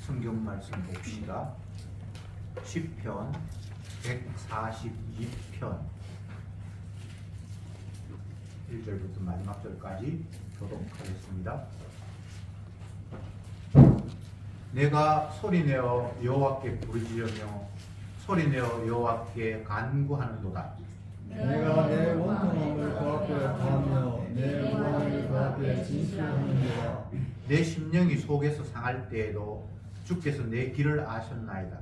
성경 말씀 봅시다. 시편 142편 1절부터 마지막 절까지 교독하겠습니다. 내가 소리내어 여호와께 부르짖으며 소리내어 여호와께 간구하는도다. 내가 내 원통함을 그 앞에 하며 내 무함을 그 앞에 진술하는도다. 내 심령이 속에서 상할 때에도 주께서 내 길을 아셨나이다.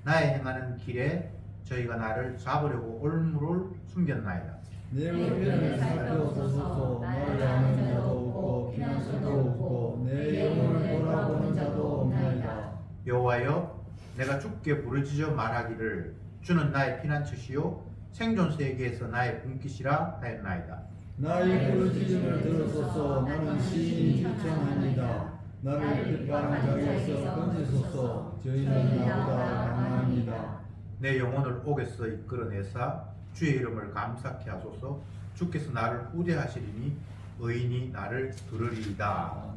나의 행하는 길에 저희가 나를 잡으려고 올무를 숨겼나이다. 내 우편을 살펴보소서. 나를 아는 자도 없고 피난처도 없고 내 영혼을 돌아보는 자도 없나이다. 여호와여, 내가 주께 부르짖어 말하기를 주는 나의 피난처시요 생존 세계에서 나의 분깃이라 하였나이다. 나의 부르짖음을 들으소서. 나는 시인이 지청합니다. 나를 빗바람 자리에서 건지소서. 저희는 나보다 강합니다. 내 영혼을 옥에서 이끌어내사 주의 이름을 감사케 하소서. 주께서 나를 후대하시리니 의인이 나를 들으리이다.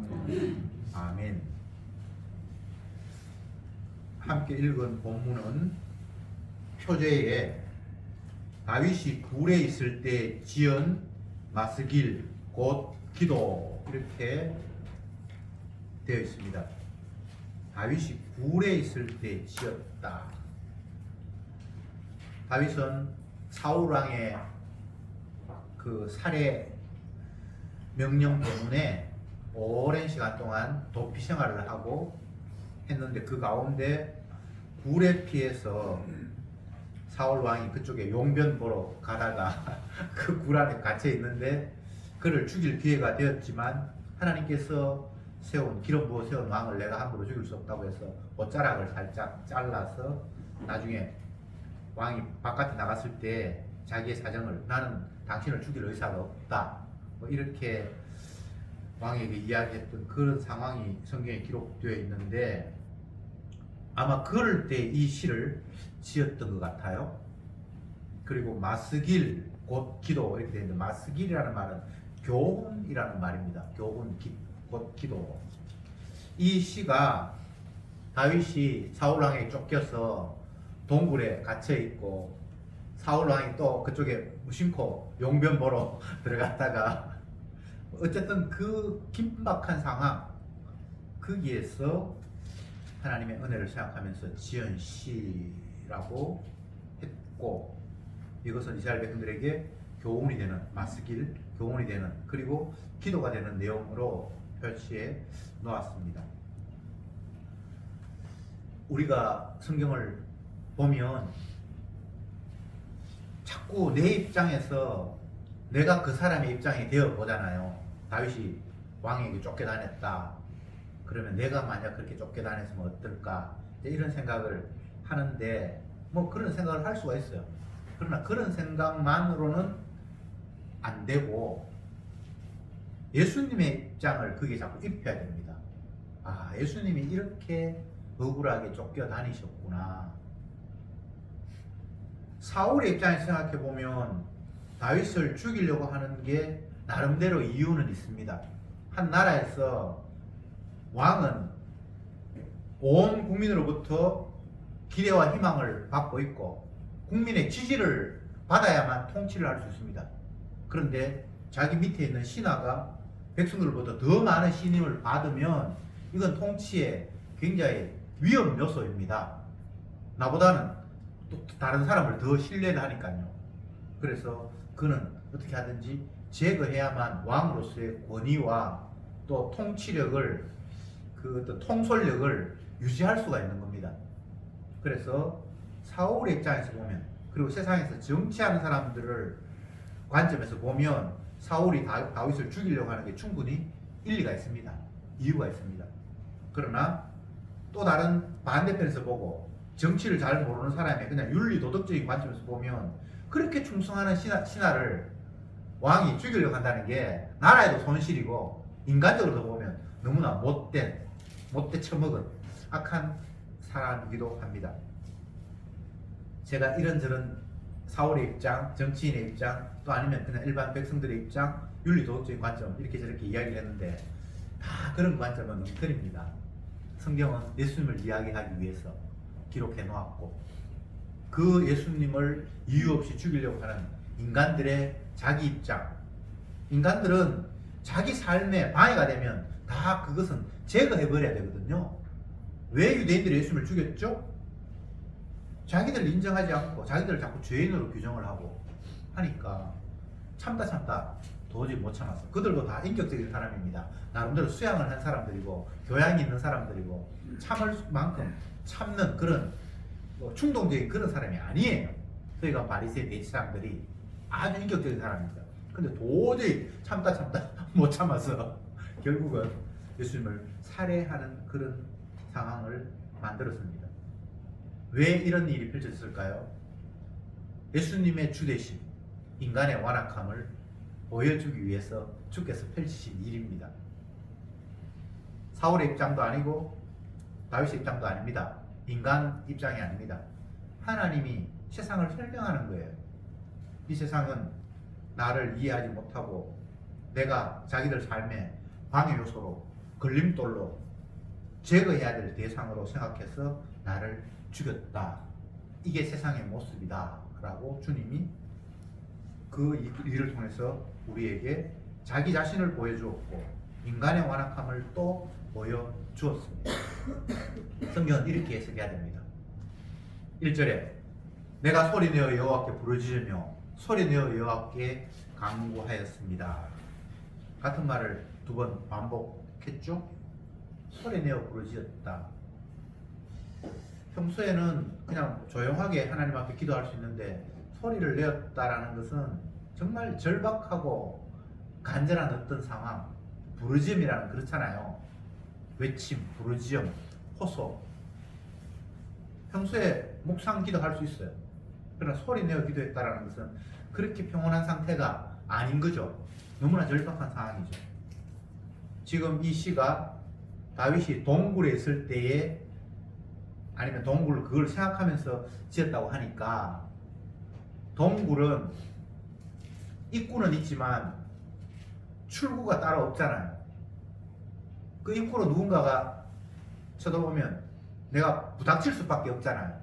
아멘. 함께 읽은 본문은 표제에 다윗이 굴에 있을 때 지은 마스길 곧 기도 이렇게 되어 있습니다. 다윗이 굴에 있을 때 지었다. 다윗은 사울 왕의 그 살해 명령 때문에 오랜 시간 동안 도피 생활을 하고 했는데 그 가운데 굴에 피해서 사울 왕이 그쪽에 용변 보러 가다가 그 굴 안에 갇혀 있는데 그를 죽일 기회가 되었지만 하나님께서 기름 부어 세운 왕을 내가 함부로 죽일 수 없다고 해서 옷자락을 살짝 잘라서 나중에 왕이 바깥에 나갔을 때 자기의 사정을 나는 당신을 죽일 의사가 없다 뭐 이렇게 왕에게 이야기했던 그런 상황이 성경에 기록되어 있는데 아마 그럴 때 이 시를 지었던 것 같아요. 그리고 마스길 곧 기도 이렇게 되어 있는데 마스길이라는 말은 교훈이라는 말입니다. 교훈 곧 기도. 이 시가 다윗이 사울 왕에게 쫓겨서 동굴에 갇혀 있고 사울 왕이 또 그쪽에 무심코 용변 보러 들어갔다가 어쨌든 그 긴박한 상황 거기에서 하나님의 은혜를 생각하면서 지은 시라고 했고 이것은 이스라엘 백성들에게 교훈이 되는 마스길, 교훈이 되는 그리고 기도가 되는 내용으로 표시해 놓았습니다. 우리가 성경을 보면 자꾸 내 입장에서 내가 그 사람의 입장이 되어 보잖아요. 다윗이 왕에게 쫓겨다녔다. 그러면 내가 만약 그렇게 쫓겨다녔으면 어떨까? 이런 생각을 하는데 뭐 그런 생각을 할 수가 있어요. 그러나 그런 생각만으로는 안 되고 예수님의 입장을 거기에 자꾸 입혀야 됩니다. 아, 예수님이 이렇게 억울하게 쫓겨다니셨구나. 사울의 입장에서 생각해 보면 다윗을 죽이려고 하는 게 나름대로 이유는 있습니다. 한 나라에서 왕은 온 국민으로부터 기대와 희망을 받고 있고 국민의 지지를 받아야만 통치를 할 수 있습니다. 그런데 자기 밑에 있는 신하가 백성들보다 더 많은 신임을 받으면 이건 통치에 굉장히 위험 요소입니다. 나보다는 또 다른 사람을 더 신뢰를 하니까요. 그래서 그는 어떻게 하든지 제거해야만 왕으로서의 권위와 또 통치력을 그 어떤 통솔력을 유지할 수가 있는 겁니다. 그래서 사울의 입장에서 보면 그리고 세상에서 정치하는 사람들을 관점에서 보면 사울이 다윗을 죽이려고 하는 게 충분히 일리가 있습니다. 이유가 있습니다. 그러나 또 다른 반대편에서 보고 정치를 잘 모르는 사람의 그냥 윤리 도덕적인 관점에서 보면 그렇게 충성하는 신하를 왕이 죽이려고 한다는 게 나라에도 손실이고 인간적으로 보면 너무나 못돼 처먹은 악한 사람이기도 합니다. 제가 이런저런 사울의 입장, 정치인의 입장, 또 아니면 그냥 일반 백성들의 입장, 윤리 도덕적인 관점 이렇게 저렇게 이야기를 했는데 다 그런 관점은 엉터리입니다. 성경은 예수님을 이야기하기 위해서 기록해 놓았고, 그 예수님을 이유 없이 죽이려고 하는 인간들의 자기 입장, 인간들은 자기 삶에 방해가 되면 다 그것은 제거해 버려야 되거든요. 왜 유대인들이 예수님을 죽였죠? 자기들 인정하지 않고 자기들을 자꾸 죄인으로 규정을 하고 하니까 참다 도저히 못 참았어. 그들도 다 인격적인 사람입니다. 나름대로 수양을 한 사람들이고 교양이 있는 사람들이고 참을 만큼 참는 그런 충동적인 그런 사람이 아니에요. 그러니까 바리새인 대지사장들이 아주 인격적인 사람입니다. 근데 도저히 참다 못 참아서 결국은 예수님을 살해하는 그런 상황을 만들었습니다. 왜 이런 일이 펼쳐졌을까요? 예수님의 주되심, 인간의 완악함을 보여주기 위해서 주께서 펼치신 일입니다. 사울의 입장도 아니고 다윗의 입장도 아닙니다. 인간 입장이 아닙니다. 하나님이 세상을 설명하는 거예요. 이 세상은 나를 이해하지 못하고 내가 자기들 삶의 방해 요소로 걸림돌로 제거해야 될 대상으로 생각해서 나를 죽였다. 이게 세상의 모습이다 라고 주님이 그 일을 통해서 우리에게 자기 자신을 보여주었고 인간의 완악함을 또 보여주었습니다. 성경은 이렇게 해석해야 됩니다. 1절에 내가 소리내어 여호와께 부르짖으며 소리내어 여호와께 간구하였습니다. 같은 말을 두 번 반복했죠? 소리내어 부르짖었다. 평소에는 그냥 조용하게 하나님 앞에 기도할 수 있는데 소리를 내었다라는 것은 정말 절박하고 간절한 어떤 상황, 부르짖음이라는 그렇잖아요. 외침, 부르짖음, 호소. 평소에 묵상 기도할 수 있어요. 그러나 소리 내어 기도했다라는 것은 그렇게 평온한 상태가 아닌 거죠. 너무나 절박한 상황이죠. 지금 이 시가 다윗이 동굴에 있을 때에 아니면 동굴 그걸 생각하면서 지었다고 하니까 동굴은 입구는 있지만 출구가 따로 없잖아요. 그 입구로 누군가가 쳐다보면 내가 부닥칠 수밖에 없잖아요.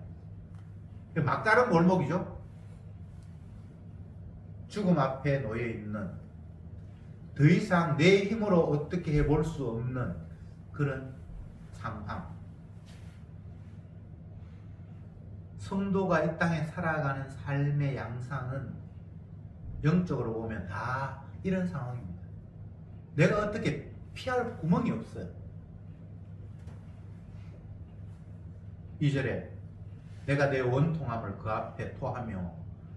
막다른 골목이죠. 죽음 앞에 놓여 있는 더 이상 내 힘으로 어떻게 해볼 수 없는 그런 상황. 성도가 이 땅에 살아가는 삶의 양상은 영적으로 보면 다 이런 상황입니다. 내가 어떻게 피할 구멍이 없어요. 2절에 내가 내 원통함을 그 앞에 토하며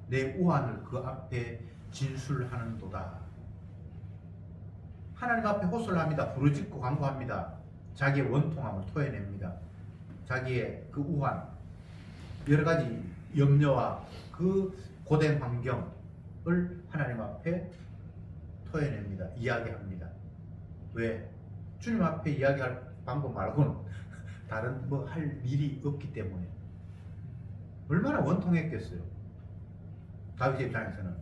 내 우환을 그 앞에 진술하는도다. 하나님 앞에 호소를 합니다. 부르짖고 간구합니다. 자기의 원통함을 토해냅니다. 자기의 그 우환, 여러 가지 염려와 그 고된 환경을 하나님 앞에 토해냅니다. 이야기합니다. 왜? 주님 앞에 이야기할 방법 말고는 다른 뭐 할 일이 없기 때문에. 얼마나 원통했겠어요. 다윗의 입장에서는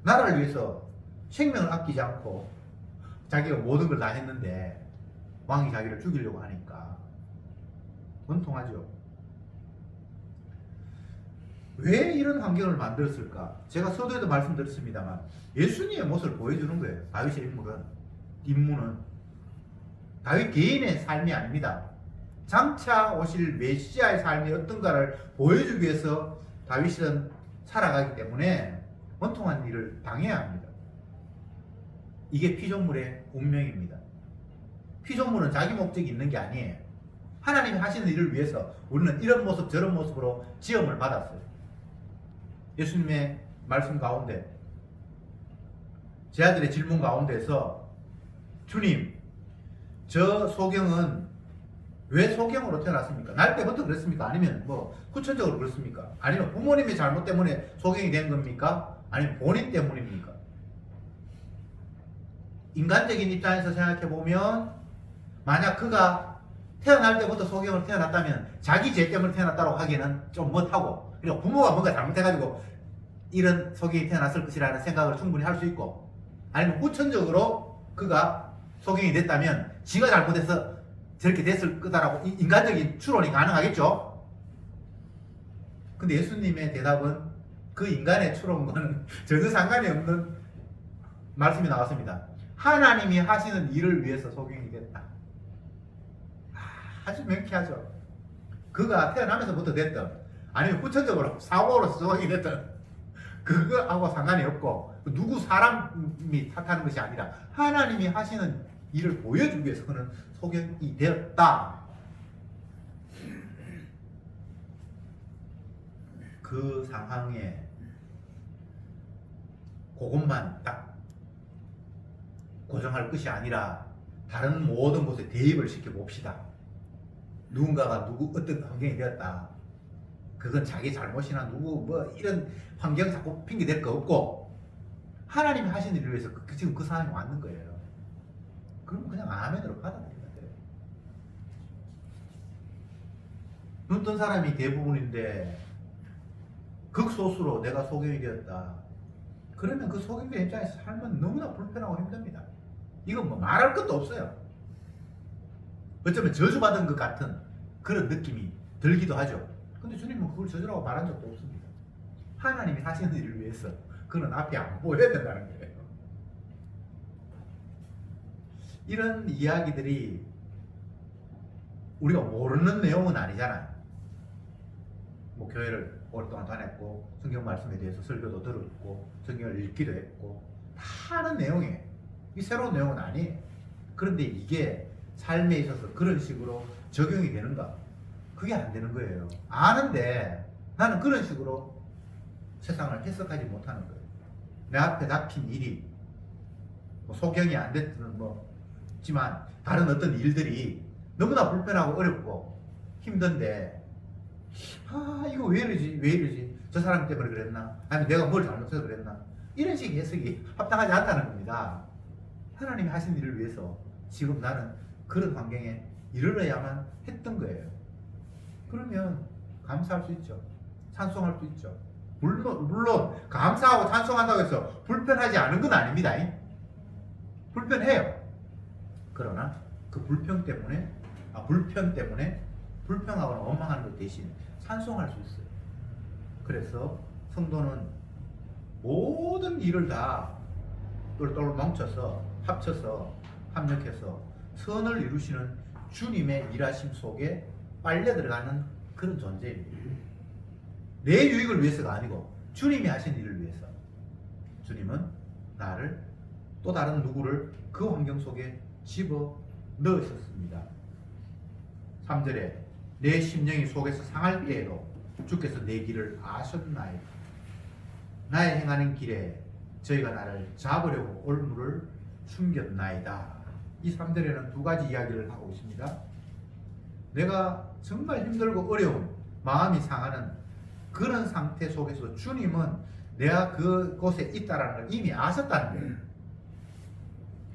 나라를 위해서 생명을 아끼지 않고 자기가 모든 걸 다 했는데 왕이 자기를 죽이려고 하니까 원통하죠. 왜 이런 환경을 만들었을까? 제가 서두에도 말씀드렸습니다만 예수님의 모습을 보여주는 거예요. 다윗의 임무는 다윗 개인의 삶이 아닙니다. 장차 오실 메시아의 삶이 어떤가를 보여주기 위해서 다윗은 살아가기 때문에 원통한 일을 당해야 합니다. 이게 피조물의 운명입니다. 피조물은 자기 목적이 있는 게 아니에요. 하나님이 하시는 일을 위해서 우리는 이런 모습 저런 모습으로 지음을 받았어요. 예수님의 말씀 가운데 제 아들의 질문 가운데서 주님, 저 소경은 왜 소경으로 태어났습니까? 날 때부터 그랬습니까? 아니면 뭐 후천적으로 그렇습니까? 아니면 부모님의 잘못 때문에 소경이 된 겁니까? 아니면 본인 때문입니까? 인간적인 입장에서 생각해 보면 만약 그가 태어날 때부터 소경으로 태어났다면 자기 죄 때문에 태어났다고 하기에는 좀 못하고, 그리고 부모가 뭔가 잘못해가지고 이런 소경이 태어났을 것이라는 생각을 충분히 할 수 있고, 아니면 후천적으로 그가 소경이 됐다면 지가 잘못해서 저렇게 됐을 거다라고 인간적인 추론이 가능하겠죠? 근데 예수님의 대답은 그 인간의 추론과는 전혀 상관이 없는 말씀이 나왔습니다. 하나님이 하시는 일을 위해서 소경이 됐다. 아주 명쾌하죠. 그가 태어나면서부터 됐든 아니면 후천적으로 사고로서 소경이 됐든 그거하고 상관이 없고 누구 사람이 탓하는 것이 아니라 하나님이 하시는 일을 보여주기 위해서 그는 소경이 되었다. 그 상황에 그것만 딱 고정할 것이 아니라 다른 모든 곳에 대입을 시켜 봅시다. 누군가가 어떤 환경이 되었다. 그건 자기 잘못이나 누구 뭐 이런 환경 자꾸 핑계 댈 거 없고 하나님이 하신 일을 위해서 지금 그 상황이 왔는 거예요. 그럼 그냥 아멘으로 받아들이면 돼요. 눈 뜬 사람이 대부분인데 극소수로 내가 소경이 되었다. 그러면 그 소경의 입장에서 살면 너무나 불편하고 힘듭니다. 이건 뭐 말할 것도 없어요. 어쩌면 저주받은 것 같은 그런 느낌이 들기도 하죠. 근데 주님은 그걸 저주라고 말한 적도 없습니다. 하나님이 하시는 일을 위해서 그는 앞이 안 보여야 된다는 거예요. 이런 이야기들이 우리가 모르는 내용은 아니잖아요. 뭐 교회를 오랫동안 다녔고 성경 말씀에 대해서 설교도 들었고 성경을 읽기도 했고 다 아는 내용이에요. 이 새로운 내용은 아니에요. 그런데 이게 삶에 있어서 그런 식으로 적용이 되는가? 그게 안 되는 거예요. 아는데 나는 그런 식으로 세상을 해석하지 못하는 거예요. 내 앞에 닥친 일이 뭐 소경이 안 됐든 뭐지만 다른 어떤 일들이 너무나 불편하고 어렵고 힘든데 이거 왜 이러지 저 사람 때문에 그랬나 아니면 내가 뭘 잘못해서 그랬나 이런 식의 해석이 합당하지 않다는 겁니다. 하나님이 하신 일을 위해서 지금 나는 그런 환경에 이르러야만 했던 거예요. 그러면 감사할 수 있죠. 찬송할 수 있죠. 물론 감사하고 찬송한다고 해서 불편하지 않은 건 아닙니다. 불편해요. 그러나 그 불편 때문에 불평하거나 원망하는 것 대신 찬송할 수 있어요. 그래서 성도는 모든 일을 다 똘똘 뭉쳐서 합쳐서 합력해서 선을 이루시는 주님의 일하심 속에 빨려 들어가는 그런 존재입니다. 내 유익을 위해서가 아니고 주님이 하신 일을 위해서. 주님은 나를 또 다른 누구를 그 환경 속에 집어 넣으셨습니다. 3절에 내 심령이 속에서 상할 때에도 주께서 내 길을 아셨나이다. 나의 행하는 길에 저희가 나를 잡으려고 올무를 숨겼나이다. 이 3절에는 두 가지 이야기를 하고 있습니다. 내가 정말 힘들고 어려운 마음이 상하는 그런 상태 속에서 주님은 내가 그곳에 있다는 걸 이미 아셨다는 거예요.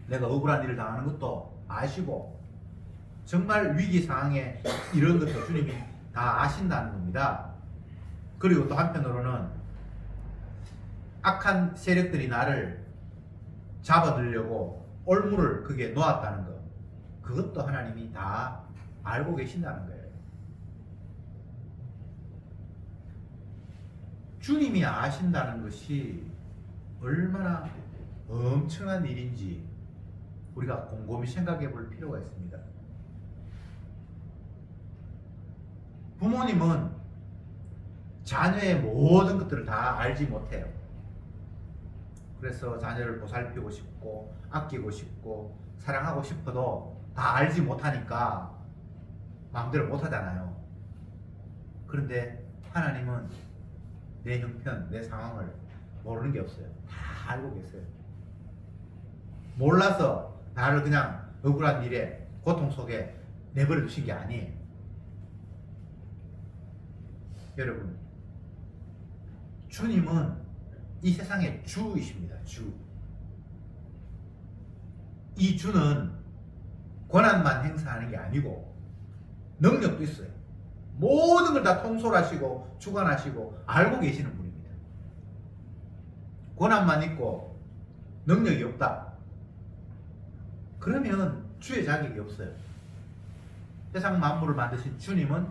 내가 억울한 일을 당하는 것도 아시고 정말 위기 상황에 이런 것도 주님이 다 아신다는 겁니다. 그리고 또 한편으로는 악한 세력들이 나를 잡아들려고 올무를 그게 놓았다는 것, 그것도 하나님이 다 알고 계신다는 거예요. 주님이 아신다는 것이 얼마나 엄청난 일인지 우리가 곰곰이 생각해 볼 필요가 있습니다. 부모님은 자녀의 모든 것들을 다 알지 못해요. 그래서 자녀를 보살피고 싶고 아끼고 싶고 사랑하고 싶어도 다 알지 못하니까 마음대로 못하잖아요. 그런데 하나님은 내 형편, 내 상황을 모르는 게 없어요. 다 알고 계세요. 몰라서 나를 그냥 억울한 일에 고통 속에 내버려 두신 게 아니에요. 여러분, 주님은 이 세상의 주이십니다. 주. 이 주는 권한만 행사하는 게 아니고 능력도 있어요. 모든 걸 다 통솔하시고 주관하시고 알고 계시는 분입니다. 권한만 있고 능력이 없다. 그러면 주의 자격이 없어요. 세상 만물을 만드신 주님은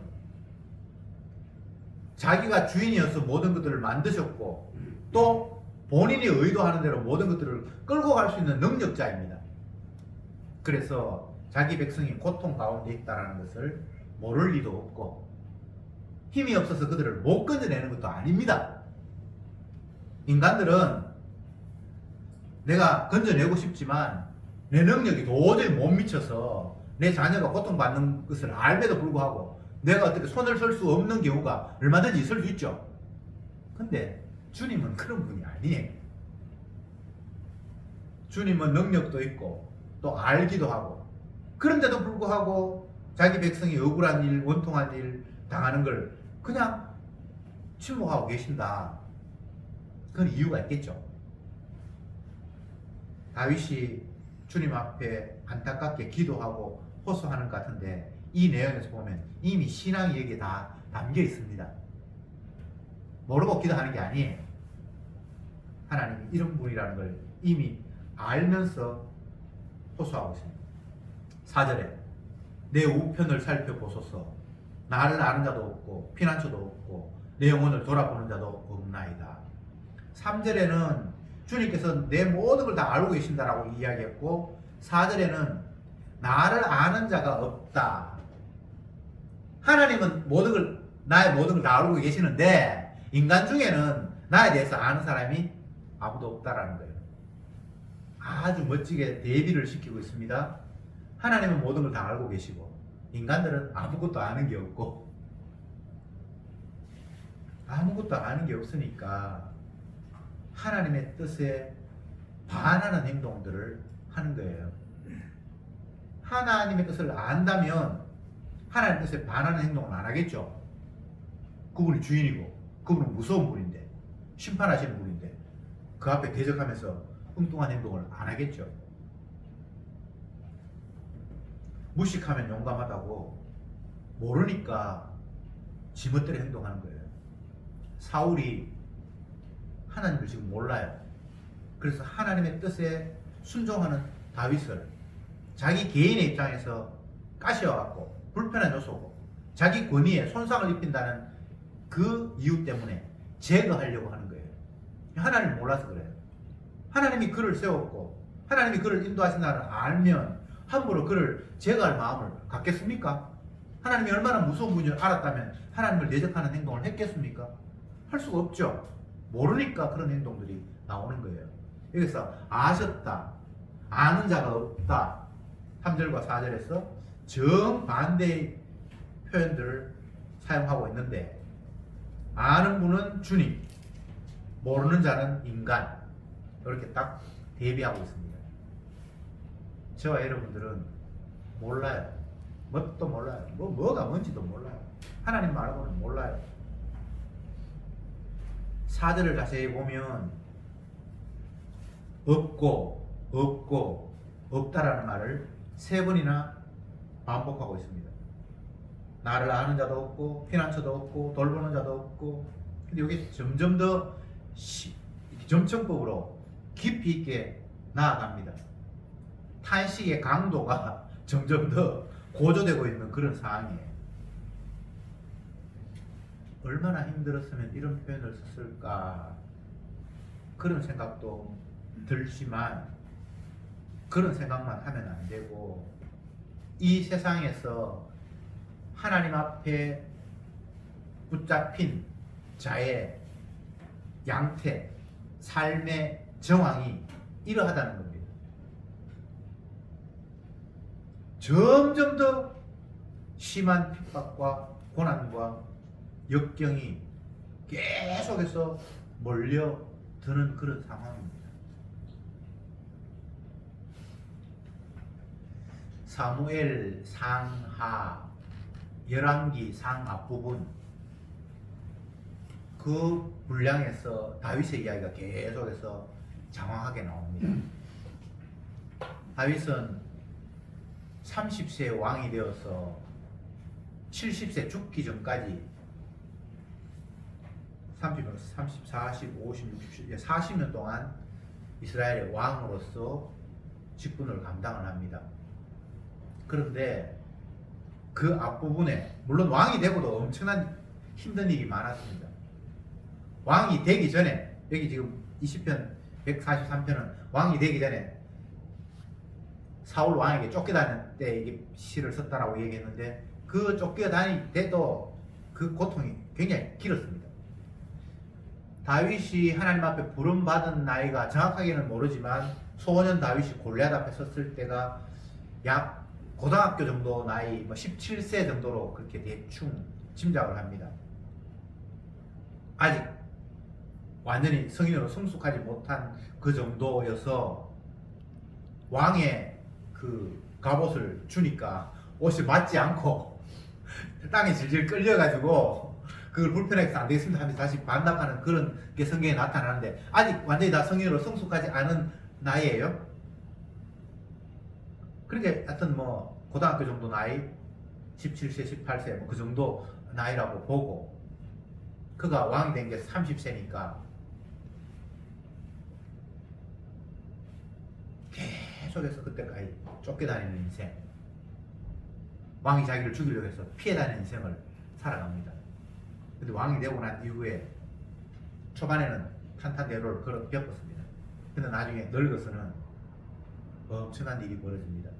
자기가 주인이어서 모든 것들을 만드셨고 또 본인이 의도하는 대로 모든 것들을 끌고 갈 수 있는 능력자입니다. 그래서 자기 백성이 고통 가운데 있다는 것을 모를 리도 없고 힘이 없어서 그들을 못 건져내는 것도 아닙니다. 인간들은 내가 건져내고 싶지만 내 능력이 도저히 못 미쳐서 내 자녀가 고통받는 것을 알매도 불구하고 내가 어떻게 손을 쓸 수 없는 경우가 얼마든지 있을 수 있죠. 근데 주님은 그런 분이 아니에요. 주님은 능력도 있고 또 알기도 하고 그런데도 불구하고 자기 백성이 억울한 일, 원통한 일 당하는 걸 그냥 침묵하고 계신다. 그건 이유가 있겠죠. 다윗이 주님 앞에 안타깝게 기도하고 호소하는 것 같은데 이 내용에서 보면 이미 신앙이 여기에 다 담겨 있습니다. 모르고 기도하는 게 아니에요. 하나님이 이런 분이라는 걸 이미 알면서 호소하고 있습니다. 4절에 내 우편을 살펴보소서. 나를 아는 자도 없고 피난처도 없고 내 영혼을 돌아보는 자도 없나이다. 3절에는 주님께서 내 모든 걸 다 알고 계신다라고 이야기했고 4절에는 나를 아는 자가 없다. 하나님은 나의 모든 걸 다 알고 계시는데 인간 중에는 나에 대해서 아는 사람이 아무도 없다라는 거예요. 아주 멋지게 대비를 시키고 있습니다. 하나님은 모든 걸 다 알고 계시고 인간들은 아무것도 아는 게 없고 아무것도 아는 게 없으니까 하나님의 뜻에 반하는 행동들을 하는 거예요. 하나님의 뜻을 안다면 하나님의 뜻에 반하는 행동은 안 하겠죠. 그분이 주인이고 그분은 무서운 분인데 심판하시는 분인데 그 앞에 대적하면서 엉뚱한 행동을 안 하겠죠. 무식하면 용감하다고 모르니까 지멋대로 행동하는 거예요. 사울이 하나님을 지금 몰라요. 그래서 하나님의 뜻에 순종하는 다윗을 자기 개인의 입장에서 까시어갖고 불편한 요소고 자기 권위에 손상을 입힌다는 그 이유 때문에 제거하려고 하는 거예요. 하나님을 몰라서 그래요. 하나님이 그를 세웠고 하나님이 그를 인도하신다는 알면 함부로 그를 제거할 마음을 갖겠습니까? 하나님이 얼마나 무서운 분인 줄 알았다면 하나님을 대적하는 행동을 했겠습니까? 할 수가 없죠. 모르니까 그런 행동들이 나오는 거예요. 여기서 아셨다, 아는 자가 없다 3절과 4절에서 정반대의 표현들을 사용하고 있는데 아는 분은 주님, 모르는 자는 인간 이렇게 딱 대비하고 있습니다. 저와 여러분들은 몰라요. 뭣도 몰라요. 뭐가 뭔지도 몰라요. 하나님 말고는 몰라요. 4절을 자세히 보면 없고 없다라는 말을 3번이나 반복하고 있습니다. 나를 아는 자도 없고 피난처도 없고 돌보는 자도 없고. 근데 여기 점점 더 점층법으로 깊이 있게 나아갑니다. 탄식의 강도가 점점 더 고조되고 있는 그런 상황이에요. 얼마나 힘들었으면 이런 표현을 썼을까 그런 생각도 들지만 그런 생각만 하면 안 되고 이 세상에서 하나님 앞에 붙잡힌 자의 양태, 삶의 정황이 이러하다는 겁니다. 점점 더 심한 핍박과 고난과 역경이 계속해서 몰려드는 그런 상황입니다. 사무엘 상하, 열왕기 상 앞부분 그 분량에서 다윗의 이야기가 계속해서 장황하게 나옵니다. 다윗은 30세 왕이 되어서 70세 죽기 전까지 30, 40, 50, 60, 40년 동안 이스라엘의 왕으로서 직분을 감당을 합니다. 그런데 그 앞부분에 물론 왕이 되고도 엄청난 힘든 일이 많았습니다. 왕이 되기 전에 여기 지금 20편 143편은 왕이 되기 전에 사울 왕에게 쫓겨다닐 때 이게 시를 썼다라고 얘기했는데 그 쫓겨다닐 때도 그 고통이 굉장히 길었습니다. 다윗이 하나님 앞에 부름받은 나이가 정확하게는 모르지만 소년 다윗이 골리앗 앞에 섰을 때가 약 고등학교 정도 나이, 뭐 17세 정도로 그렇게 대충 짐작을 합니다. 아직 완전히 성인으로 성숙하지 못한 그 정도여서 왕의 그 갑옷을 주니까 옷이 맞지 않고 땅에 질질 끌려가지고 그걸 불편해서 안 되겠습니다 하면서 다시 반납하는 그런 게 성경에 나타나는데 아직 완전히 다 성인으로 성숙하지 않은 나이에요. 그러니까 하여튼 뭐 고등학교 정도 나이 17세 18세 뭐 그 정도 나이라고 보고 그가 왕이 된 게 30세니까 계속해서 그때까지 쫓겨다니는 인생, 왕이 자기를 죽이려고 해서 피해 다니는 인생을 살아갑니다. 근데 왕이 되고 난 이후에 초반에는 탄탄대로를 겪었습니다. 근데 나중에 늙어서는 엄청난 일이 벌어집니다.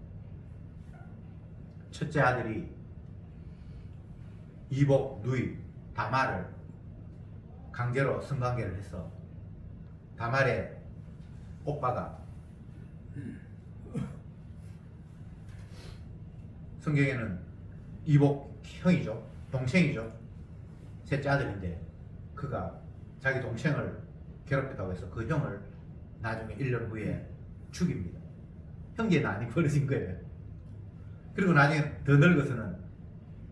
첫째 아들이 이복 누이 다말을 강제로 성관계를 해서 다말의 오빠가 성경에는 이복 형이죠, 동생이죠, 셋째 아들인데 그가 자기 동생을 괴롭혔다고 해서 그 형을 나중에 1년 후에 죽입니다. 형제의 난이 벌어진 거예요. 그리고 나중에 더 늙어서는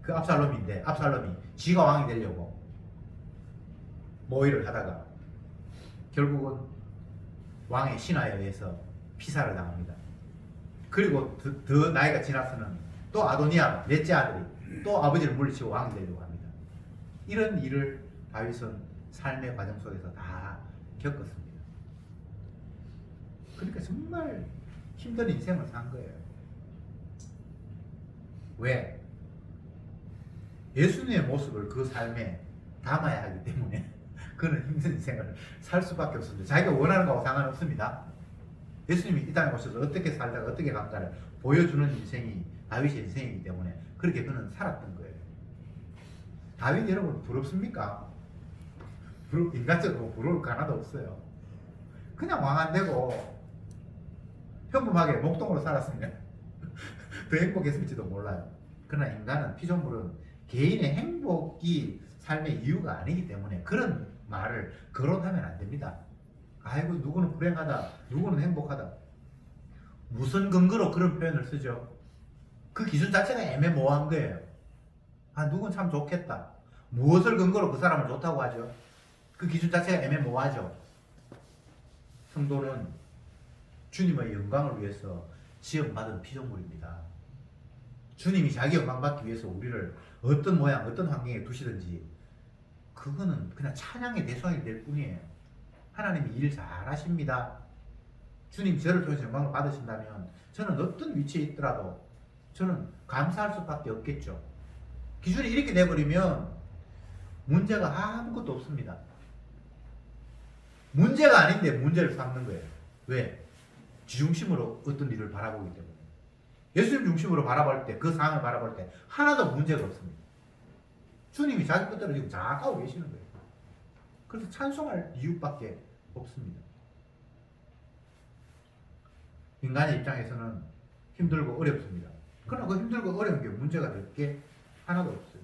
그 압살롬인데 압살롬이 지가 왕이 되려고 모의를 하다가 결국은 왕의 신하에 의해서 피살을 당합니다. 그리고 더 나이가 지나서는 또 아도니아 넷째 아들이 또 아버지를 물리치고 왕이 되려고 합니다. 이런 일을 다윗은 삶의 과정 속에서 다 겪었습니다. 그러니까 정말 힘든 인생을 산 거예요. 왜? 예수님의 모습을 그 삶에 담아야 하기 때문에 그는 힘든 인생을 살 수밖에 없습니다. 자기가 원하는 거하고 상관없습니다. 예수님이 이 땅에 오셔서 어떻게 살다가 어떻게 간다를 보여주는 인생이 다윗의 인생이기 때문에 그렇게 그는 살았던 거예요. 다윗 여러분 부럽습니까? 인간적으로 부러울 거 하나도 없어요. 그냥 왕 안 되고 평범하게 목동으로 살았으면 더 행복했을지도 몰라요. 그러나 인간은 피조물은 개인의 행복이 삶의 이유가 아니기 때문에 그런 말을 거론하면 안 됩니다. 아이고 누구는 불행하다, 누구는 행복하다. 무슨 근거로 그런 표현을 쓰죠? 그 기준 자체가 애매모호한 거예요. 아 누군 참 좋겠다. 무엇을 근거로 그 사람을 좋다고 하죠? 그 기준 자체가 애매모호하죠. 성도는 주님의 영광을 위해서 지음받은 피조물입니다. 주님이 자기 영광 받기 위해서 우리를 어떤 모양, 어떤 환경에 두시든지 그거는 그냥 찬양의 대상이 될 뿐이에요. 하나님이 일 잘하십니다. 주님 저를 통해서 영광을 받으신다면 저는 어떤 위치에 있더라도 저는 감사할 수밖에 없겠죠. 기준이 이렇게 돼버리면 문제가 아무것도 없습니다. 문제가 아닌데 문제를 삼는 거예요. 왜? 지중심으로 어떤 일을 바라보기 때문에. 예수님 중심으로 바라볼 때, 그 상황을 바라볼 때 하나도 문제가 없습니다. 주님이 자기 뜻대로 지금 잘하고 계시는 거예요. 그래서 찬송할 이유밖에 없습니다. 인간의 입장에서는 힘들고 어렵습니다. 그러나 그 힘들고 어려운 게 문제가 될 게 하나도 없어요.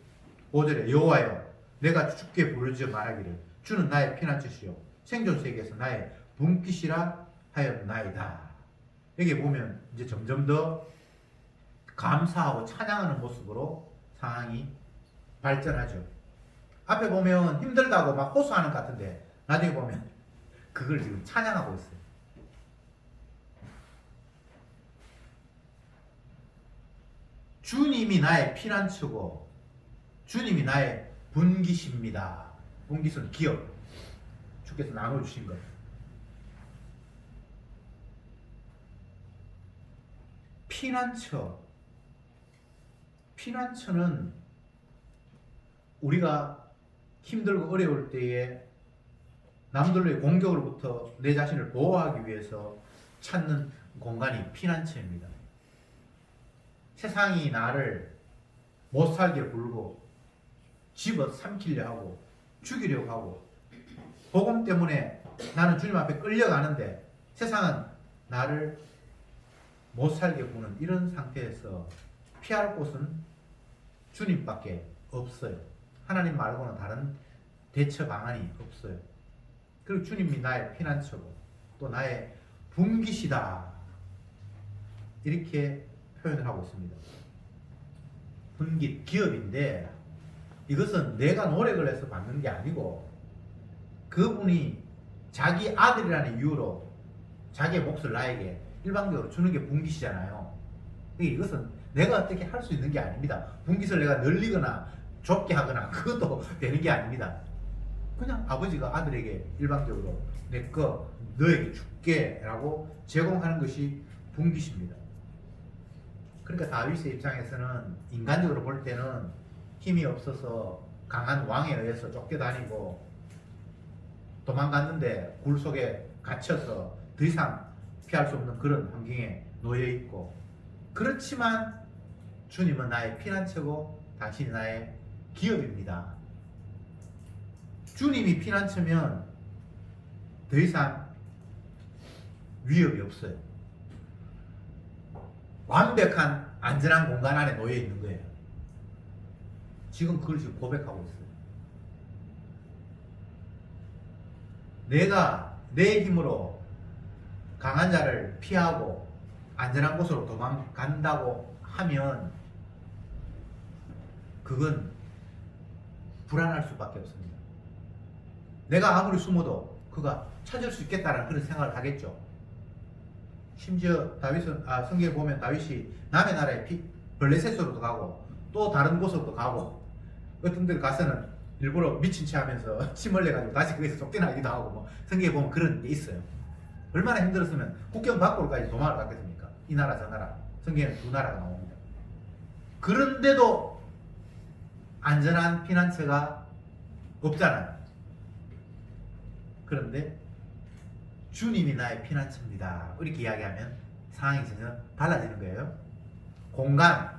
5절에 여호와여 내가 주께 부르짖어 말하기를 주는 나의 피난처시요 생존 세계에서 나의 분깃이라 하였나이다. 여기 보면 이제 점점 더 감사하고 찬양하는 모습으로 상황이 발전하죠. 앞에 보면 힘들다고 막 호소하는 것 같은데 나중에 보면 그걸 지금 찬양하고 있어요. 주님이 나의 피난처고 주님이 나의 분깃입니다. 분깃은 기업. 주께서 나눠주신 것. 피난처. 피난처는 우리가 힘들고 어려울 때에 남들의 공격으로부터 내 자신을 보호하기 위해서 찾는 공간이 피난처입니다. 세상이 나를 못 살게 굴고 집어 삼키려 하고 죽이려고 하고 복음 때문에 나는 주님 앞에 끌려가는데 세상은 나를 못 살게 구는 이런 상태에서 피할 곳은 주님밖에 없어요. 하나님 말고는 다른 대처 방안이 없어요. 그리고 주님이 나의 피난처고 또 나의 분깃이다 이렇게 표현을 하고 있습니다. 분깃, 기업인데 이것은 내가 노력을 해서 받는 게 아니고 그분이 자기 아들이라는 이유로 자기의 몫을 나에게 일방적으로 주는 게 분깃이잖아요. 이것은 내가 어떻게 할 수 있는 게 아닙니다. 분깃을 내가 늘리거나 좁게 하거나 그것도 되는 게 아닙니다. 그냥 아버지가 아들에게 일방적으로 내 거 너에게 줄게 라고 제공하는 것이 분깃입니다. 그러니까 다윗의 입장에서는 인간적으로 볼 때는 힘이 없어서 강한 왕에 의해서 쫓겨다니고 도망갔는데 굴 속에 갇혀서 더 이상 피할 수 없는 그런 환경에 놓여 있고, 그렇지만 주님은 나의 피난처고 당신이 나의 기업입니다. 주님이 피난처면 더 이상 위협이 없어요. 완벽한 안전한 공간 안에 놓여 있는 거예요. 지금 그걸 지금 고백하고 있어요. 내가 내 힘으로 강한 자를 피하고 안전한 곳으로 도망간다고 하면 그건 불안할 수밖에 없습니다. 내가 아무리 숨어도 그가 찾을 수 있겠다는 그런 생각을 하겠죠. 심지어 다윗은 성경에 보면 다윗이 남의 나라에 블레셋으로도 가고 또 다른 곳으로도 가고 어떤 데 가서는 일부러 미친 체 하면서 침 흘려가지고 다시 거기서 쫓겨나기도 하고 뭐 성경에 보면 그런 게 있어요. 얼마나 힘들었으면 국경 밖으로까지 도망을 갔겠습니까? 이 나라 저 나라. 성경에는 두 나라가 나옵니다. 그런데도 안전한 피난처가 없잖아요. 그런데 주님이 나의 피난처입니다 이렇게 이야기하면 상황이 전혀 달라지는 거예요. 공간이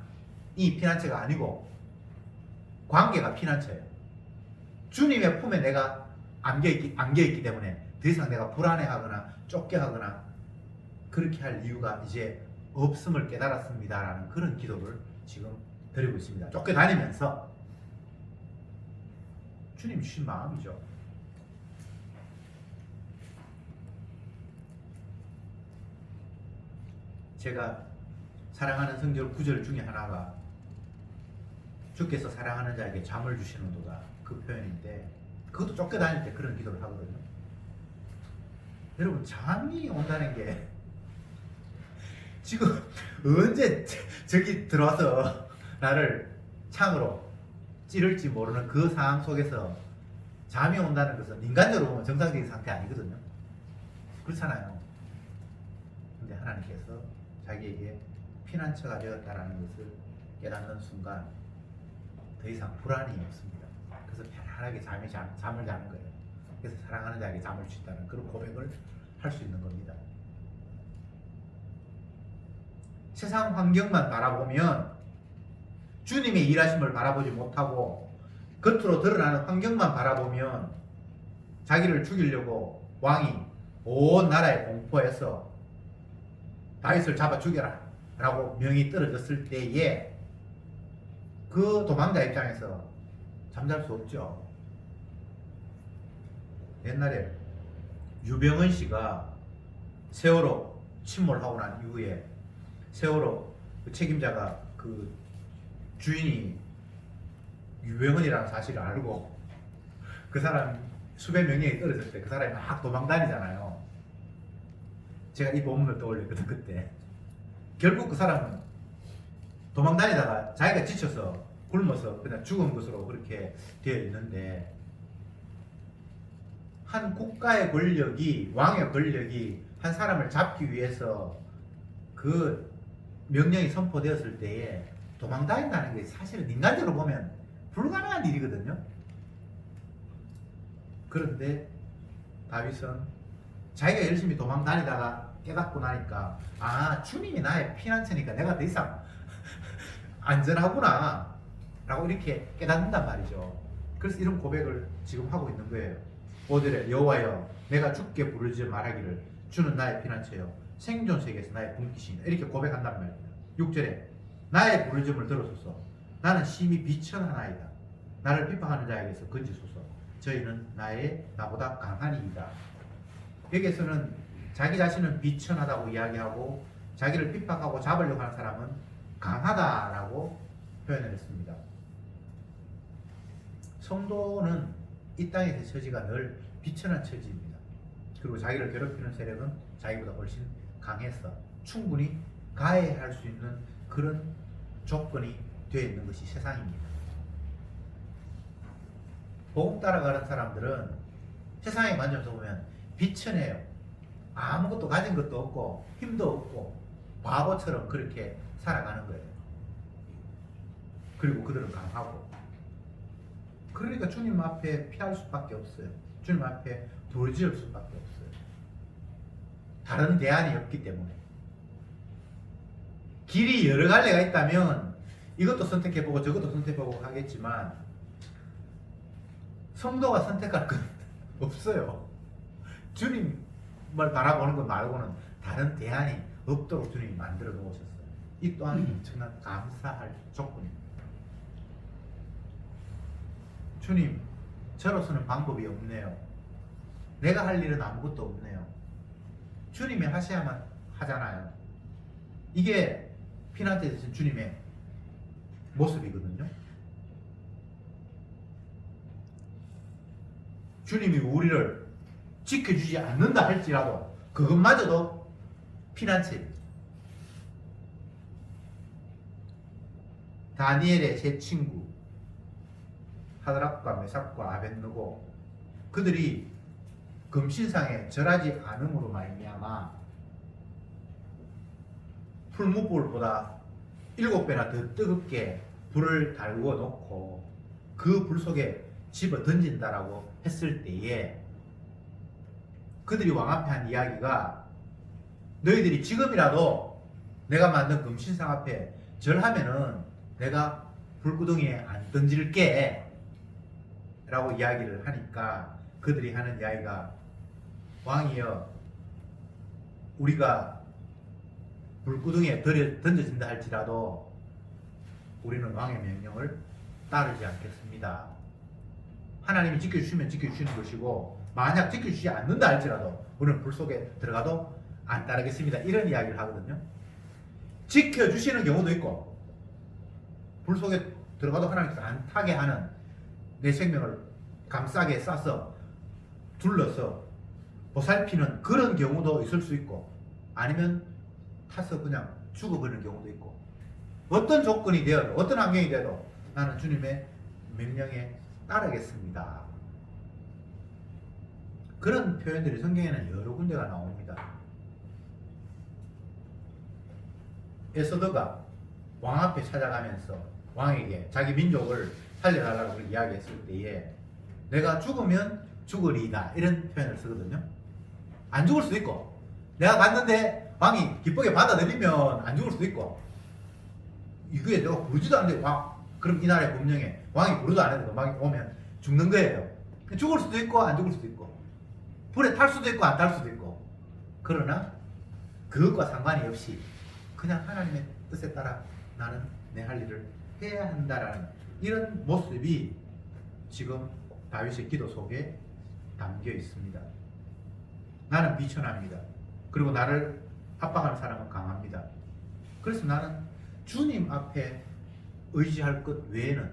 피난처가 아니고 관계가 피난처예요. 주님의 품에 내가 안겨있기 때문에 더 이상 내가 불안해하거나 쫓겨하거나 그렇게 할 이유가 이제 없음을 깨달았습니다 라는 그런 기도를 지금 드리고 있습니다. 쫓겨다니면서 주님 주신 마음이죠. 제가 사랑하는 성경 구절 중에 하나가 주께서 사랑하는 자에게 잠을 주시는도다 그 표현인데, 그것도 쫓겨다닐 때 그런 기도를 하거든요. 여러분, 잠이 온다는 게 지금 언제 저기 들어와서 나를 창으로 찌를지 모르는 그 상황 속에서 잠이 온다는 것은 인간적으로 보면 정상적인 상태 아니거든요. 그렇잖아요. 근데 하나님께서 자기에게 피난처가 되었다라는 것을 깨닫는 순간 더 이상 불안이 없습니다. 그래서 편안하게 잠을 자는 거예요. 그래서 사랑하는 자에게 잠을 주신다는 그런 고백을 할 수 있는 겁니다. 세상 환경만 바라보면 주님의 일하심을 바라보지 못하고 겉으로 드러나는 환경만 바라보면 자기를 죽이려고 왕이 온 나라에 공포해서 다윗을 잡아 죽여라 라고 명이 떨어졌을 때에 그 도망자 입장에서 잠잘 수 없죠. 옛날에 유병헌 씨가 세월호 침몰하고 난 이후에 세월호 그 책임자가 그 주인이 유병헌이라는 사실을 알고 그 사람 수백 명이 떨어졌을 때 그 사람이 막 도망다니잖아요. 제가 이 본문을 떠올렸거든 그때. 결국 그 사람은 도망다니다가 자기가 지쳐서 굶어서 그냥 죽은 것으로 그렇게 되어 있는데, 한 국가의 권력이, 왕의 권력이 한 사람을 잡기 위해서 그 명령이 선포되었을 때에 도망다닌다는 게 사실은 인간적으로 보면 불가능한 일이거든요. 그런데 다윗은 자기가 열심히 도망다니다가 깨닫고 나니까 아, 주님이 나의 피난처니까 내가 더 이상 안전하구나 라고 이렇게 깨닫는단 말이죠. 그래서 이런 고백을 지금 하고 있는 거예요. 5절에 여호와여 내가 주께 부르지 말하기를 주는 나의 피난처여 생존 세계에서 나의 분기시이다 이렇게 고백한단 말입니다. 6절에 나의 부르짖음을 들어소서 나는 심히 비천하나이다 나를 비방하는 자에게서 건지소서 저희는 나보다 강하니이다. 여기에서는 자기 자신은 비천하다고 이야기하고 자기를 핍박하고 잡으려고 하는 사람은 강하다라고 표현을 했습니다. 성도는 이 땅의 처지가 늘 비천한 처지입니다. 그리고 자기를 괴롭히는 세력은 자기보다 훨씬 강해서 충분히 가해할 수 있는 그런 조건이 되어 있는 것이 세상입니다. 복음 따라가는 사람들은 세상에 만져서 보면 비천해요. 아무것도 가진 것도 없고 힘도 없고 바보처럼 그렇게 살아가는 거예요. 그리고 그들은 강하고 그러니까 주님 앞에 피할 수밖에 없어요. 주님 앞에 부르짖을 수밖에 없어요. 다른 대안이 없기 때문에. 길이 여러 갈래가 있다면 이것도 선택해보고 저것도 선택해보고 하겠지만 성도가 선택할 건 없어요. 주님을 바라보는 것 말고는 다른 대안이 없도록 주님이 만들어 놓으셨어요. 이 또한 엄청난 감사할 조건입니다. 주님, 저로서는 방법이 없네요. 내가 할 일은 아무것도 없네요. 주님이 하셔야만 하잖아요. 이게 피난처에 계신 주님의 모습이거든요. 주님이 우리를 지켜주지 않는다 할지라도 그것마저도 피난처입니다. 다니엘의 세 친구 하드락과 메삭과 아벳느고 그들이 금신상에 절하지 않음으로 말미암아 풀무불보다 7배나 더 뜨겁게 불을 달구어 놓고 그 불 속에 집어 던진다라고 했을 때에 그들이 왕 앞에 한 이야기가 너희들이 지금이라도 내가 만든 금신상 앞에 절하면은 내가 불구덩이에 안 던질게 라고 이야기를 하니까 그들이 하는 이야기가 왕이여 우리가 불구덩이에 던져진다 할지라도 우리는 왕의 명령을 따르지 않겠습니다. 하나님이 지켜주시면 지켜주시는 것이고 만약 지켜주시지 않는다 할지라도 우리는 불 속에 들어가도 안 따르겠습니다. 이런 이야기를 하거든요. 지켜주시는 경우도 있고 불 속에 들어가도 하나님께서 안 타게 하는 내 생명을 감싸게 싸서 둘러서 보살피는 그런 경우도 있을 수 있고 아니면 타서 그냥 죽어버리는 경우도 있고 어떤 조건이 되어도 어떤 환경이 되어도 나는 주님의 명령에 따르겠습니다. 그런 표현들이 성경에는 여러 군데가 나옵니다. 에서더가 왕 앞에 찾아가면서 왕에게 자기 민족을 살려달라고 이야기했을 때에 내가 죽으면 죽으리이다 이런 표현을 쓰거든요. 안 죽을 수도 있고 내가 갔는데 왕이 기쁘게 받아들이면 안 죽을 수도 있고 이거에 내가 부르지도 않는데 그럼 이 나라의 법령에 왕이 부르도 안 해도 왕이 오면 죽는 거예요. 죽을 수도 있고 안 죽을 수도 있고 불에 탈 수도 있고 안 탈 수도 있고 그러나 그것과 상관이 없이 그냥 하나님의 뜻에 따라 나는 내 할 일을 해야 한다라는 이런 모습이 지금 다윗의 기도 속에 담겨 있습니다. 나는 비천합니다. 그리고 나를 압박하는 사람은 강합니다. 그래서 나는 주님 앞에 의지할 것 외에는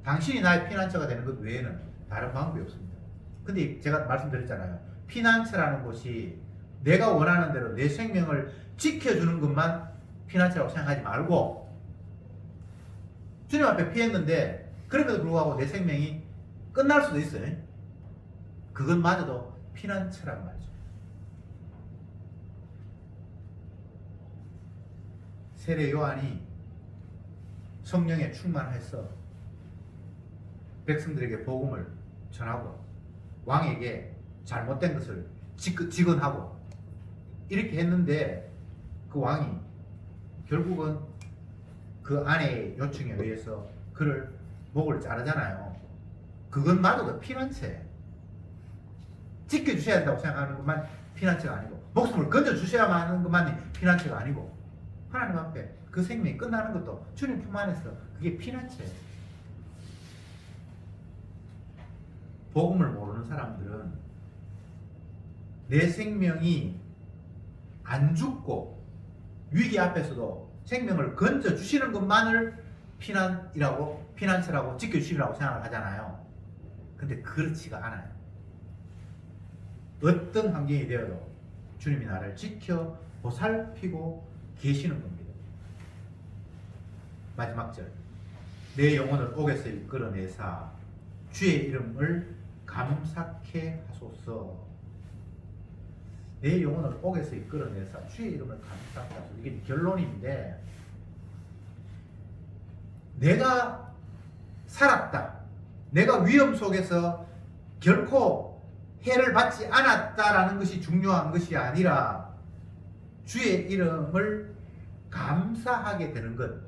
당신이 나의 피난처가 되는 것 외에는 다른 방법이 없습니다. 근데 제가 말씀드렸잖아요. 피난처라는 것이 내가 원하는 대로 내 생명을 지켜주는 것만 피난처라고 생각하지 말고 주님 앞에 피했는데 그럼에도 불구하고 내 생명이 끝날 수도 있어요. 그것마저도 피난처란 말이죠. 세례 요한이 성령에 충만해서 백성들에게 복음을 전하고 왕에게 잘못된 것을 직언하고 이렇게 했는데 그 왕이 결국은 그 아내의 요청에 의해서 그를 목을 자르잖아요. 그것마저도 피난처예요. 지켜주셔야 한다고 생각하는 것만 피난처가 아니고 목숨을 건져주셔야만 하는 것만이 피난처가 아니고 하나님 앞에 그 생명이 끝나는 것도 주님 품 안에서 그게 피난처예요. 복음을 모르는 사람들은 내 생명이 안 죽고 위기 앞에서도 생명을 건져주시는 것만을 피난처라고 지켜주시라고 생각을 하잖아요. 근데 그렇지가 않아요. 어떤 환경이 되어도 주님이 나를 지켜 보살피고 계시는 겁니다. 마지막 절, 내 영혼을 옥에서 이끌어내사 주의 이름을 감사케 하소서. 내 영혼을 옥에서 이끌어내사 주의 이름을 감사케 하소서. 이게 결론인데, 내가 살았다, 내가 위험 속에서 결코 해를 받지 않았다라는 것이 중요한 것이 아니라 주의 이름을 감사하게 되는 것,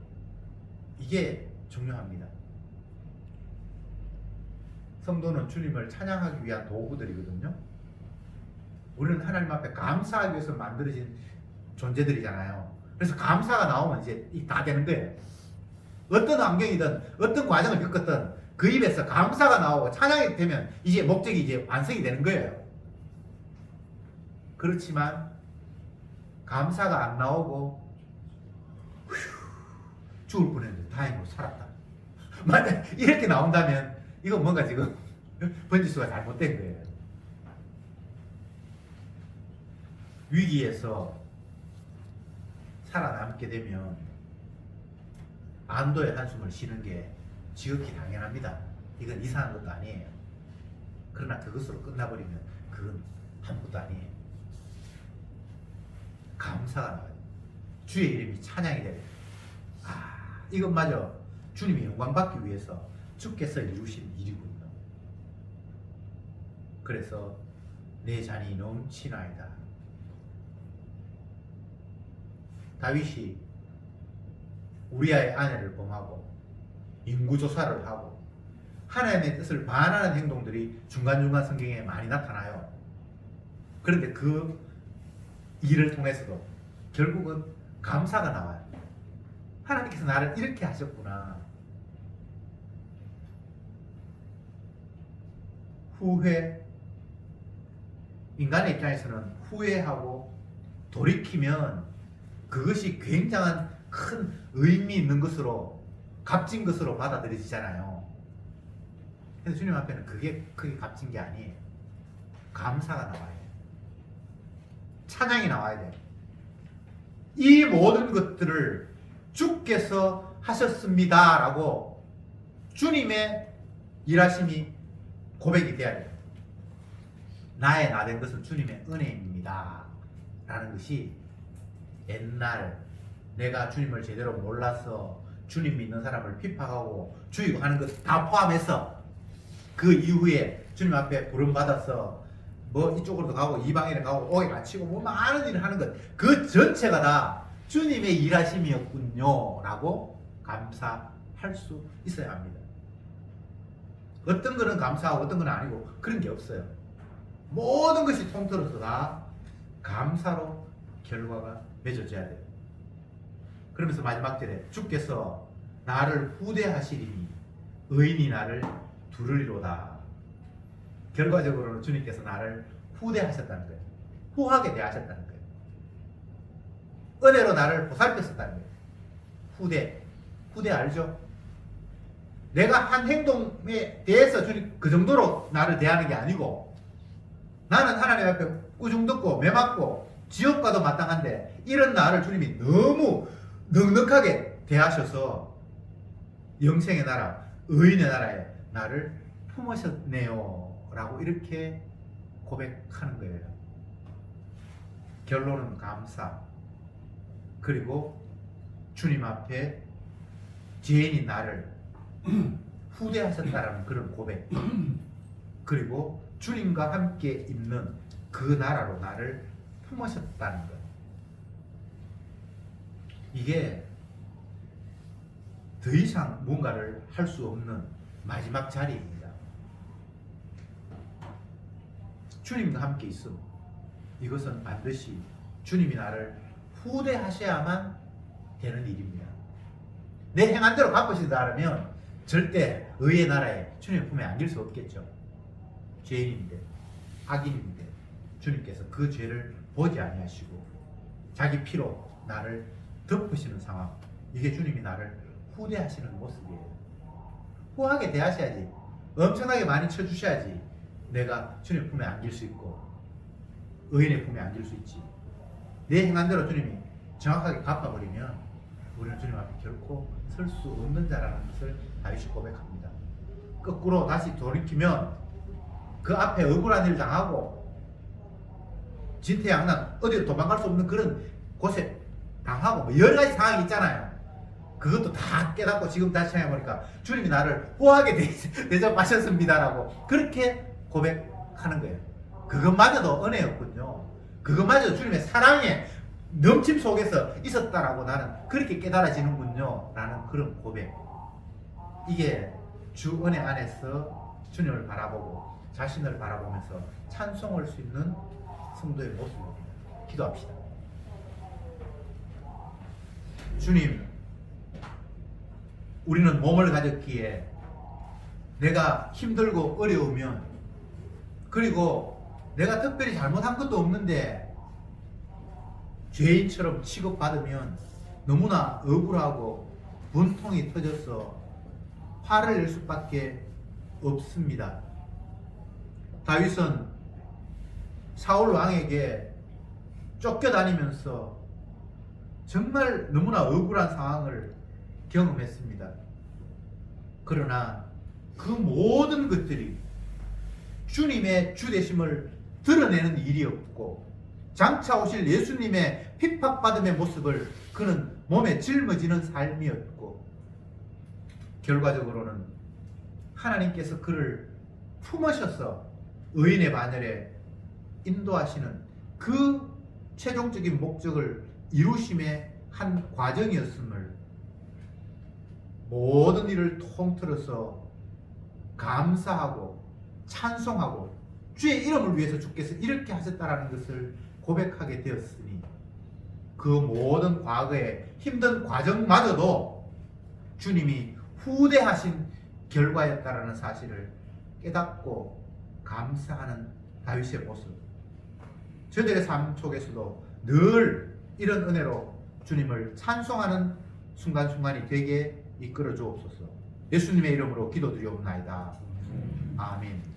이게 중요합니다. 성도는 주님을 찬양하기 위한 도구들이거든요. 우리는 하나님 앞에 감사하기 위해서 만들어진 존재들이잖아요. 그래서 감사가 나오면 이제 다 되는 거예요. 어떤 환경이든 어떤 과정을 겪었든 그 입에서 감사가 나오고 찬양이 되면 이제 목적이 이제 완성이 되는 거예요. 그렇지만 감사가 안 나오고 죽을 뻔했는데 다행으로 살았다, 만약 이렇게 나온다면 이건 뭔가 지금 번지수가 잘못된 거예요. 위기에서 살아남게 되면 안도의 한숨을 쉬는 게 지극히 당연합니다. 이건 이상한 것도 아니에요. 그러나 그것으로 끝나버리면 그건 아무것도 아니에요. 감사가 나와요. 주의 이름이 찬양이 돼요. 이것마저 주님이 영광받기 위해서 주께서 이루신 일이군요. 그래서 내 잔이 넘치나이다. 다윗이 우리아의 아내를 범하고 인구조사를 하고 하나님의 뜻을 반하는 행동들이 중간중간 성경에 많이 나타나요. 그런데 그 일을 통해서도 결국은 감사가 나와요. 하나님께서 나를 이렇게 하셨구나. 후회, 인간의 입장에서는 후회하고 돌이키면 그것이 굉장한 큰 의미 있는 것으로, 값진 것으로 받아들여지잖아요. 그래서 주님 앞에는 그게 크게 값진 게 아니에요. 감사가 나와야 돼요. 찬양이 나와야 돼요. 이 모든 것들을 주께서 하셨습니다 라고 주님의 일하심이 고백이 돼야 돼요. 나의 나 된 것은 주님의 은혜입니다 라는 것이, 옛날 내가 주님을 제대로 몰라서 주님 믿는 사람을 핍박하고 죽이고 하는 것 다 포함해서 그 이후에 주님 앞에 부름받아서 뭐 이쪽으로도 가고 이방인에 가고 오해 맞히고 뭐 많은 일을 하는 것, 그 전체가 다 주님의 일하심이었군요 라고 감사할 수 있어야 합니다. 어떤 거는 감사하고 어떤 건 아니고 그런 게 없어요. 모든 것이 통틀어서 다 감사로 결과가 맺어져야 돼요. 그러면서 마지막 절에 주께서 나를 후대하시리니 의인이 나를 두르리로다. 결과적으로는 주님께서 나를 후대하셨다는 거예요. 후하게 대하셨다는 거예요. 은혜로 나를 보살폈었다는 거예요. 후대 알죠? 내가 한 행동에 대해서 주님 그 정도로 나를 대하는 게 아니고, 나는 하나님 앞에 꾸중듣고 매맞고 지옥과도 마땅한데 이런 나를 주님이 너무 넉넉하게 대하셔서 영생의 나라, 의인의 나라에 나를 품으셨네요 라고 이렇게 고백하는 거예요. 결론은 감사, 그리고 주님 앞에 죄인인 나를 후대하셨다라는 그런 고백, 그리고 주님과 함께 있는 그 나라로 나를 품으셨다는 것. 이게 더 이상 뭔가를 할 수 없는 마지막 자리입니다. 주님과 함께 있음. 이것은 반드시 주님이 나를 후대하셔야만 되는 일입니다. 내 행한 대로 갚으시다면 절대 의의 나라에 주님의 품에 안길 수 없겠죠. 죄인인데, 악인인데 주님께서 그 죄를 보지 아니하시고 자기 피로 나를 덮으시는 상황. 이게 주님이 나를 후대하시는 모습이에요. 후하게 대하셔야지, 엄청나게 많이 쳐주셔야지 내가 주님 품에 안길 수 있고 의인의 품에 안길 수 있지. 내 행한 대로 주님이 정확하게 갚아버리면 우리는 주님 앞에 결코 설 수 없는 자라는 것을 다윗이 고백합니다. 거꾸로 다시 돌이키면 그 앞에 억울한 일을 당하고 진퇴양난, 어디로 도망갈 수 없는 그런 곳에 당하고 뭐 여러 가지 상황이 있잖아요. 그것도 다 깨닫고 지금 다시 생각해보니까 주님이 나를 후하게 대접하셨습니다라고 그렇게 고백하는 거예요. 그것마저도 은혜였군요. 그것마저도 주님의 사랑의 넘침 속에서 있었다라고 나는 그렇게 깨달아지는군요 라는 그런 고백. 이게 주 은혜 안에서 주님을 바라보고 자신을 바라보면서 찬송할 수 있는 성도의 모습입니다. 기도합시다. 주님, 우리는 몸을 가졌기에 내가 힘들고 어려우면, 그리고 내가 특별히 잘못한 것도 없는데 죄인처럼 취급받으면 너무나 억울하고 분통이 터져서 화를 낼 수밖에 없습니다. 다윗은 사울 왕에게 쫓겨다니면서 정말 너무나 억울한 상황을 경험했습니다. 그러나 그 모든 것들이 주님의 주되심을 드러내는 일이었고, 장차 오실 예수님의 핍박받음의 모습을 그는 몸에 짊어지는 삶이었고, 결과적으로는 하나님께서 그를 품으셔서 의인의 반열에 인도하시는 그 최종적인 목적을 이루심의 한 과정이었음을 모든 일을 통틀어서 감사하고 찬송하고 주의 이름을 위해서 주께서 이렇게 하셨다라는 것을 고백하게 되었으니, 그 모든 과거의 힘든 과정마저도 주님이 후대하신 결과였다라는 사실을 깨닫고 감사하는 다윗의 모습. 저들의 삶 속에서도 늘 이런 은혜로 주님을 찬송하는 순간순간이 되게 이끌어 주옵소서. 예수님의 이름으로 기도드리옵나이다. 아멘.